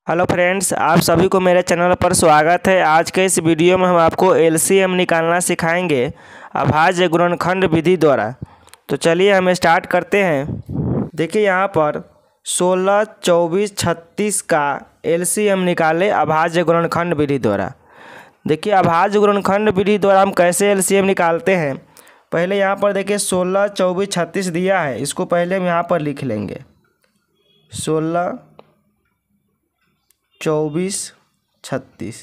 Hello friends, आप सभी को मेरे चैनल पर स्वागत है। आज के इस वीडियो में हम आपको एलसीएम निकालना सिखाएंगे अभाज्य गुणनखंड विधि द्वारा। तो चलिए हम स्टार्ट करते हैं। देखिए यहाँ पर 16, 24, 36 का एलसीएम निकाले अभाज्य गुणनखंड विधि द्वारा। देखिए अभाज्य गुणनखंड विधि द्वारा हम कैसे एलसीएम निकालते हैं। पहले यहाँ पर देखिए 16, 24, 36 दिया है, इसको पहले हम यहाँ पर लिख लेंगे 16, 24, 36।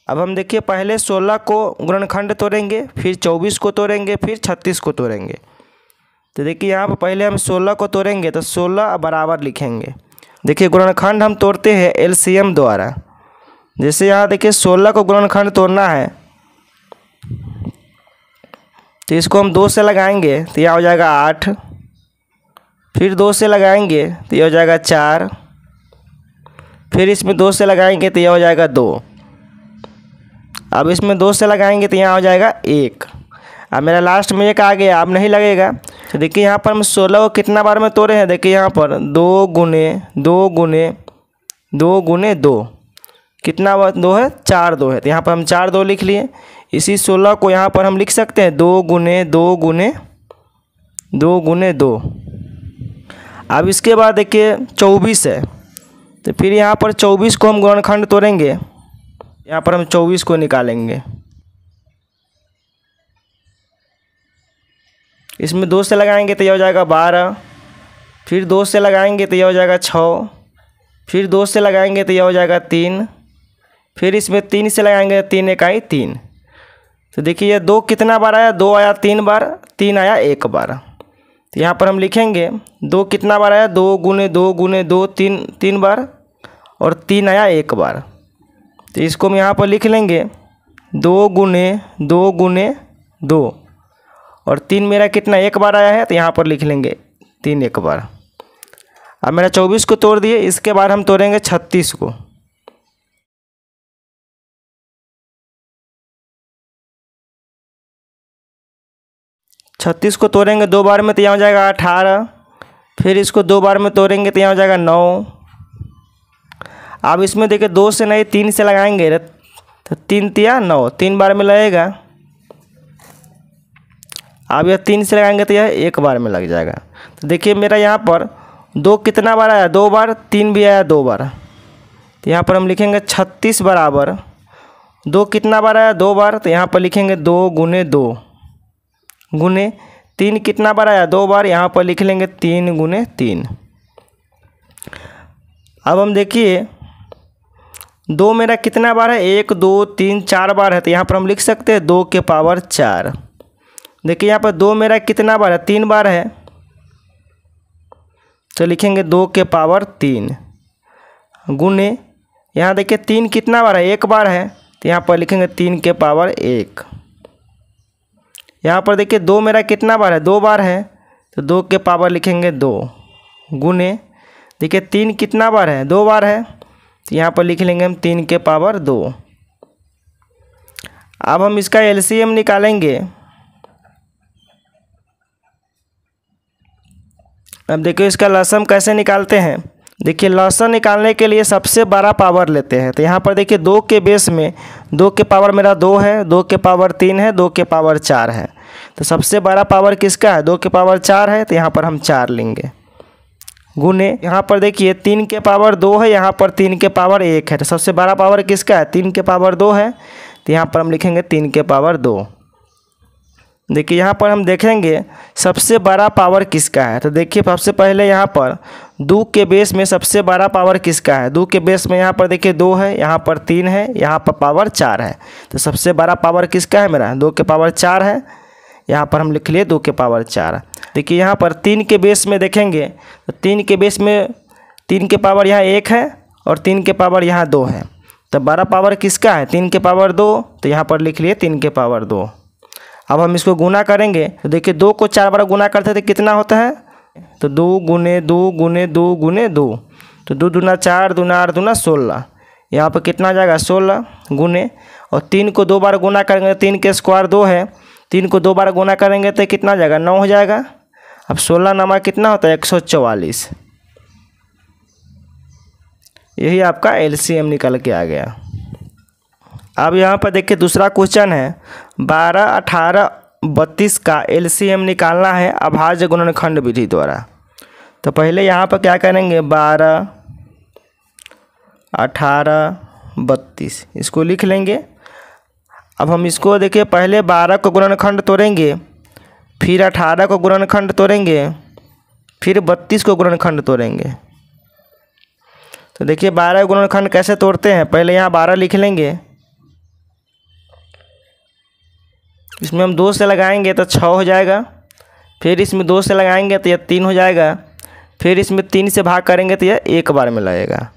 अब हम देखिए पहले 16 को गुणनखंड तोड़ेंगे, फिर 24 को तोड़ेंगे, फिर 36 को तोड़ेंगे। तो देखिए यहाँ पर पहले हम 16 को तोड़ेंगे तो 16 बराबर लिखेंगे। देखिए गुणनखंड हम तोड़ते हैं एलसीएम द्वारा। जैसे यहाँ देखिए 16 को गुणनखंड तोड़ना है तो इसको हम 2 से लगाएंगे तो यह हो जाएगा 8, फिर 2 से लगाएंगे तो यह हो जाएगा 4, फिर इसमें 2 से लगाएंगे तो यह हो जाएगा 2। अब इसमें 2 से लगाएंगे तो यहाँ हो जाएगा 1। अब मेरा लास्ट में 1 आ गया, अब नहीं लगेगा। तो देखिए यहाँ पर हम 16 को कितना बार में तोड़े हैं। देखिए यहाँ पर 2 गुने 2 गुने 2 गुने 2, कितना 2 है, 4 2 है। तो यहाँ पर हम 4 2 लिख लिए। इसी 16 को यहाँ पर हम लिख सकते हैं 2 गुने 2 गुने 2 गुने 2। अब इसके बाद देखिए 24 है, तो फिर यहाँ पर 24 को हम गुणनखंड तोड़ेंगे। यहाँ पर हम 24 को निकालेंगे, इसमें 2 से लगाएंगे तो यह हो जाएगा 12, फिर 2 से लगाएंगे तो यह हो जाएगा 6, फिर 2 से लगाएंगे तो यह हो जाएगा 3, फिर इसमें 3 से लगाएंगे 3 इकाई 3। तो देखिए 2 कितना बार आया, 2 आया 3 बार, 3 आया 1 बार। तो यहाँ पर हम लिखेंगे 2 कितना बार आया, 2 गुने 2 गुने 2 3 बार, और 3 आया 1 बार। तो इसको हम यहाँ पर लिख लेंगे 2 गुने 2 गुने 2, और 3 मेरा कितना 1 बार आया है, तो यहाँ पर लिख लेंगे 3 1 बार। अब मेरा 24 को तोड़ दिए, इसके बाद हम तोड़ेंगे 36 को। छत्तीस को तोड़ेंगे 2 बार में तो यहाँ हो जाएगा 18, फिर इसको 2 बार में तोड़ेंगे तो यहाँ हो जाएगा 9। अब इसमें देखिए 2 से नहीं 3 से लगाएंगे तो 3 तिया 9, 3 बार में लगेगा। अब यह 3 से लगाएंगे तो यह 1 बार में लग जाएगा। तो देखिए मेरा यहाँ पर 2 कितना बार आया, 2 बार, 3 भी आया 2 बार। तो यहाँ पर हम लिखेंगे 36 बराबर 2 कितना बार आया, 2 बार, तो यहाँ पर लिखेंगे 2 गुने 2 गुने 3 कितना बार आया, 2 बार, यहाँ पर लिख लेंगे 3 गुने 3। अब हम देखिए 2 मेरा कितना बार है, 1 2 3 4 बार है। तो यहाँ पर हम लिख सकते हैं 2 के पावर 4। देखिए यहाँ पर 2 मेरा कितना बार है, 3 बार है, तो लिखेंगे 2 के पावर 3 गुने, यहाँ देखिए 3 कितना बार है, 1 बार है, तो यहाँ पर लिखेंगे 3 के पावर 1। यहाँ पर देखिए 2 मेरा कितना बार है, 2 बार है, तो 2 के पावर लिखेंगे 2 गुने, देखिए 3 कितना बार है, 2 बार है, तो यहाँ पर लिख लेंगे हम 3 के पावर 2। अब हम इसका एलसीएम निकालेंगे। अब देखिए इसका लसम कैसे निकालते हैं। देखिए लसम निकालने के लिए सबसे बड़ा पावर लेते हैं। तो यहाँ पर देखिए 2 के बेस में 2 के पावर मेरा 2 है, 2 के पावर 3 है, 2 के पावर 4 है। तो सबसे बड़ा पावर किसका है, 2 के पावर 4 है, तो यहाँ पर हम 4 लेंगे गुने, यहाँ पर देखिए 3 के पावर 2 है, यहाँ पर 3 के पावर 1 है। तो सबसे बड़ा पावर किसका है, 3 के पावर 2 है, तो यहाँ पर हम लिखेंगे 3 के पावर 2। देखिए यहाँ पर हम देखेंगे सबसे बड़ा पावर किसका है। तो देखिए सबसे पहले यहाँ पर 2 के बेस में सबसे बड़ा पावर किसका है, 2 के बेस में यहाँ पर देखिए 2 है, यहाँ पर 3 है, यहाँ पर पावर 4 है। तो सबसे बड़ा पावर किसका है, मेरा 2 के पावर 4 है। यहाँ पर हम लिख लिए 2 के पावर 4। देखिए यहाँ पर 3 के बेस में देखेंगे तो 3 के बेस में 3 के पावर यहाँ 1 है, और 3 के पावर यहाँ 2 है। तो बड़ा पावर किसका है, 3 के पावर 2, तो यहाँ पर लिख लिए 3 के पावर 2। अब हम इसको गुना करेंगे तो देखिए 2 को 4 बार गुना करते थे, कितना होता है, तो 2 गुने 2 गुने 2 गुने 2, तो 2 दूना 4, दूना 8, दूना 16। यहाँ पर कितना आ जाएगा 16 गुने, और 3 को 2 बार गुना करेंगे, 3 के स्क्वायर 2 है, 3 को 2 बार गुना करेंगे तो कितना हो जाएगा 9 हो जाएगा। अब 16 नमा कितना होता है 144। यही आपका एलसीएम निकल के आ गया। अब यहाँ पर देखिए दूसरा क्वेश्चन है 12, 18, 32 का एलसीएम निकालना है अभाज्य गुणनखंड विधि द्वारा। तो पहले यहाँ पर क्या करेंगे 12, 18, 32 इसको लिख लेंगे। अब हम इसको देखिए पहले 12 को गुणनखंड तोड़ेंगे, फिर 18 को गुणनखंड तोड़ेंगे, फिर 32 को गुणनखंड तोड़ेंगे। तो देखिए 12 गुणनखंड कैसे तोड़ते हैं, पहले यहाँ 12 लिख लेंगे, इसमें हम 2 से लगाएंगे तो 6 हो जाएगा, फिर इसमें 2 से लगाएंगे तो यह 3 हो जाएगा, फिर इसमें 3 से भाग करेंगे तो यह 1 बार में लगेगा।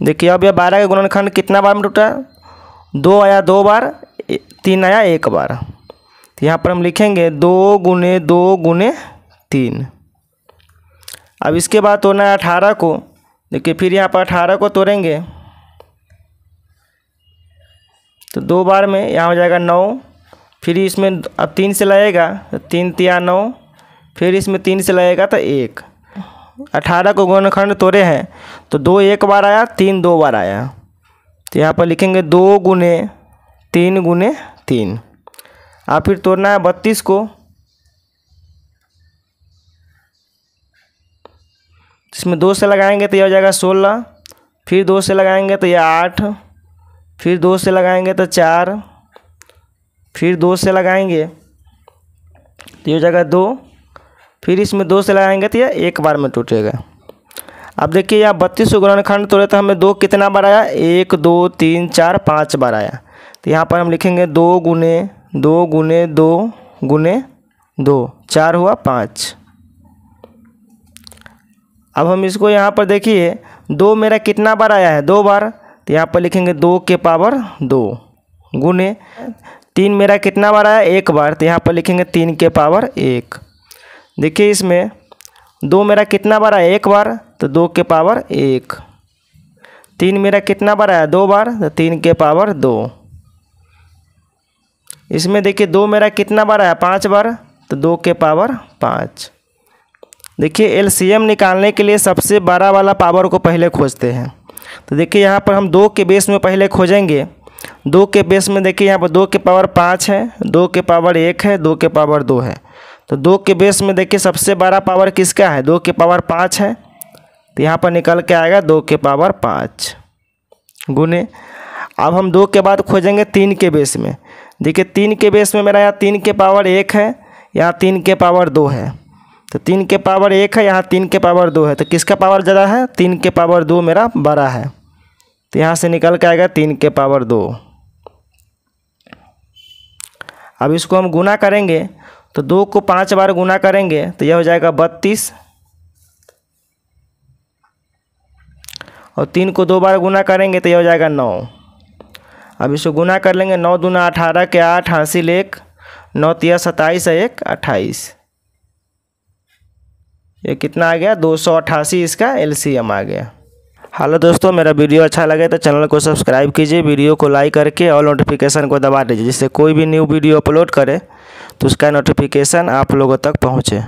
देखिए अब यह 12 का गुणनखंड कितना बार में टूटा, 2 आया 2 बार, 3 आया 1 बार। तो यहाँ पर हम लिखेंगे 2 गुने 2 गुने 3। अब इसके बाद तोड़ना है 18 को। देखिए फिर यहाँ पर 18 को तोड़ेंगे तो 2 बार में यहाँ हो जाएगा 9, फिर इसमें अब 3 से लगेगा तो 3 तिया 9, फिर इसमें 3 से लगेगा तो 1। 18 को गुणनखंड तोड़े हैं तो 2 1 बार आया, 3 2 बार आया। तो यहाँ पर लिखेंगे 2 गुने 3 गुने 3। अब फिर तोड़ना है 32 को। इसमें 2 से लगाएंगे तो यह हो जाएगा 16, फिर 2 से लगाएंगे तो यह 8, फिर 2 से लगाएंगे तो 4, फिर 2 से लगाएंगे तो यह हो जाएगा 2, फिर इसमें 2 से लगाएंगे तो यह 1 बार में टूटेगा। अब देखिए यहाँ 32 को गुणनखंड तोड़े तो हमें 2 कितना बार आया, 1 2 3 4 5 बार आया। तो यहाँ पर हम लिखेंगे 2 गुने 2 गुने 2 गुने 2, 4 हुआ 5। अब हम इसको यहाँ पर देखिए 2 मेरा कितना बार आया है, 2 बार। तो यहाँ पर लिखेंगे 2 के पावर 2 गुने 3 मेरा कितना बार आया, 1 बार। तो यहाँ पर लिखेंगे 3 के पावर 1। देखिए इसमें 2 मेरा कितना बार आया, 1 बार, तो 2 के पावर 1। 3 मेरा कितना बार आया, 2 बार, तो 3 के पावर 2। इसमें देखिए 2 मेरा कितना बार आया, 5 बार, तो 2 के पावर 5। देखिए एलसीएम निकालने के लिए सबसे बड़ा वाला पावर को पहले खोजते हैं। तो देखिए यहाँ पर हम 2 के बेस में पहले खोजेंगे। 2 के बेस में देखिए यहाँ पर 2 के पावर 5 है, 2 के पावर 1 है, 2 के पावर 2 है। तो 2 के बेस में देखिए सबसे बड़ा पावर किसका है, 2 के पावर 5 है। तो यहाँ पर निकल के आएगा 2 के पावर 5 गुने। अब हम 2 के बाद खोजेंगे 3 के बेस में। देखिए 3 के बेस में मेरा यहाँ 3 के पावर 1 है, यहाँ 3 के पावर 2 है। तो 3 के पावर 1 है, यहाँ 3 के पावर 2 है। तो किसका पावर ज़्यादा है, 3 के पावर 2 मेरा बड़ा है। तो यहाँ से निकल के आएगा 3 के पावर 2। अब इसको हम गुना करेंगे तो 2 को 5 बार गुना करेंगे तो यह हो जाएगा 32, और 3 को 2 बार गुना करेंगे तो यह हो जाएगा 9। अब इसको गुना कर लेंगे, 9 दूना 18 के 8, हासिल 1, 9 तिया 27 है 1 28। ये कितना आ गया, 288 इसका एलसीएम आ गया। हेलो दोस्तों, मेरा वीडियो अच्छा लगे तो चैनल को सब्सक्राइब कीजिए, वीडियो को लाइक करके और नोटिफिकेशन को दबा दीजिए, जिससे कोई भी न्यू वीडियो अपलोड करे तो उसका नोटिफिकेशन आप लोगों तक पहुँचे।